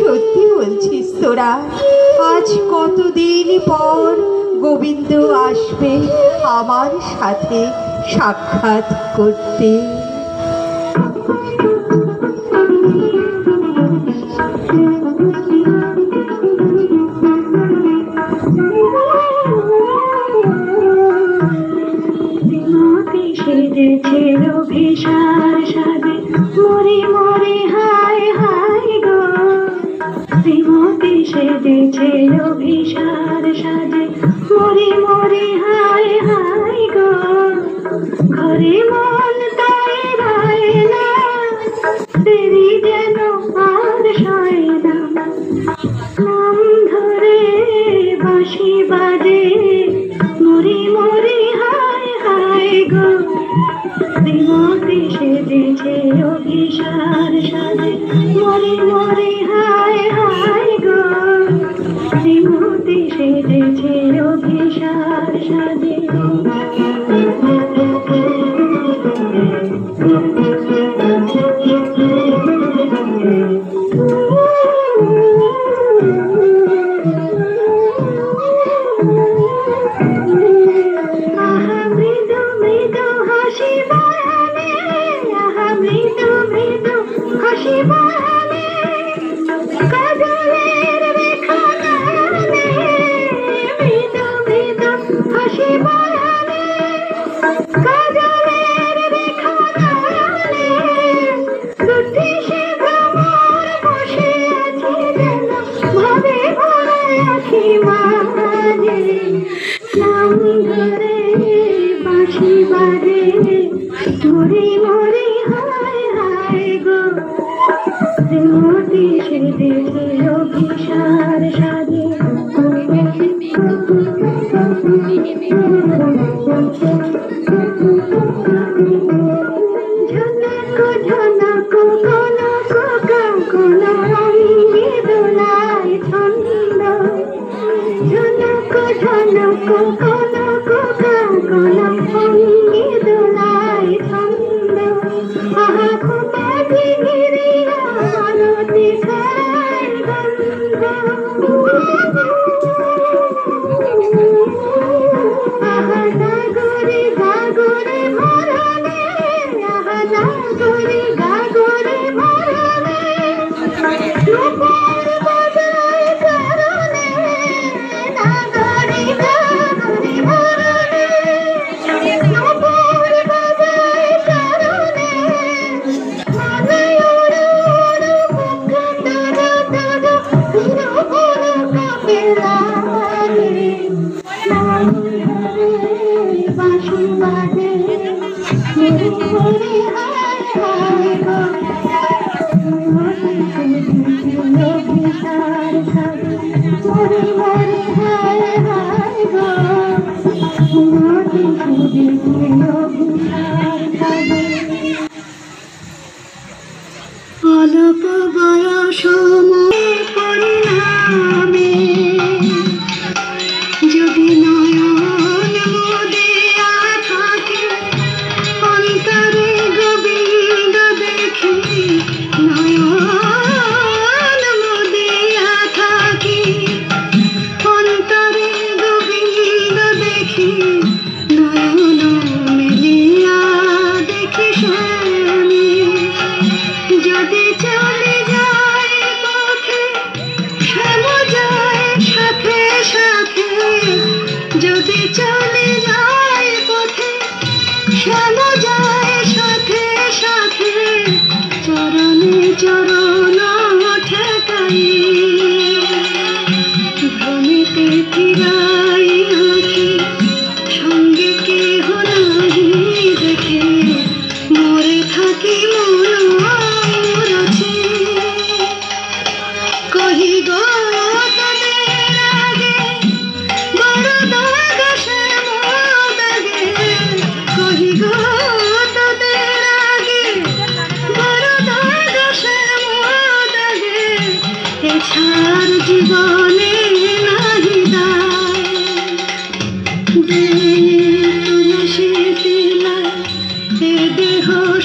সত্যি বলছিস তোরা? আজ কতদিন পর গোবিন্দ আসবে আমার সাথে সাক্ষাৎ করতে।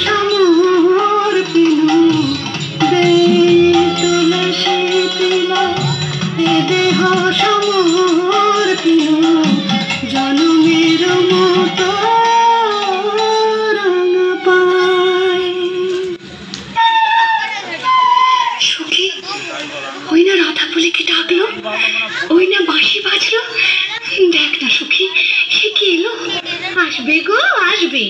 সমর পিনু দে তুলসী ওই না রাধাপুলিকে ডাকলো, ওই না বাঁশি বাজলো। দেখ না সখী, সে কি এলো? আসবে গো, আসবে।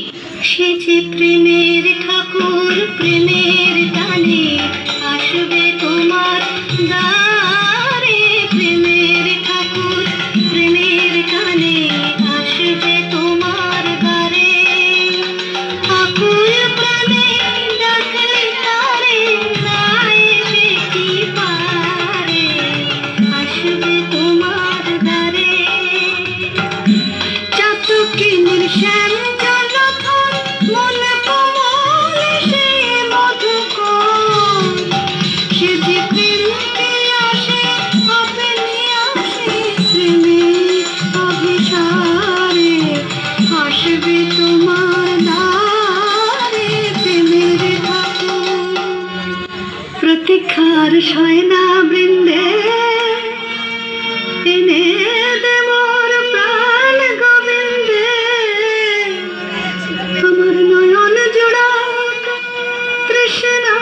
সে যে প্রেমের ঠাকুর, প্রেমের টানে আসবে তোমার দ্বারে। প্রেমের ঠাকুর, প্রেমের টানে আসবে তোমার দ্বারে। আকুল প্রাণে ডাকলে তারে, না এসে কি পারে, আসবে তোমার দ্বারে। চাতকি শ্যাম জলধর, মন কমল সে মধুকর। সে যে প্রেমকে আসে, আপনি আসে প্রেমের অভিসারে। আসবে তোমার দ্বারে প্রেমের ঠাকুর। প্রতীক্ষার শয়না বৃন্দে এনে দে মোর প্রাণ গোবিন্দে। আমার নয়ন জোড়াক তৃষ্ণা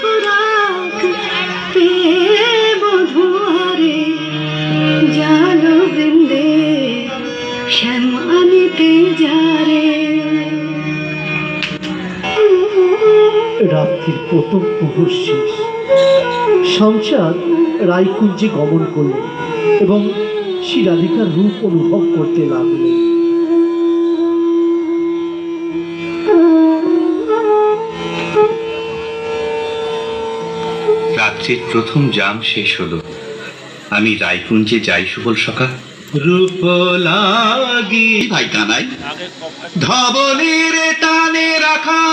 পুরাক, প্রেম ধুয়ারে জালো বৃন্দে শ্যাম আনিতে যারে। রাত্রির প্রথম প্রহর শেষ। সংসার রায়কুঞ্জে গমন করল এবং শিরাধিকার রূপ অনুভব করতে লাগল। রাত্রির প্রথম জাম শেষ হলো। আমি রায়কুঞ্জে যাই সুবল সখা। রূপ লাগি ভাই কানাই, ধবলের টানে রাখা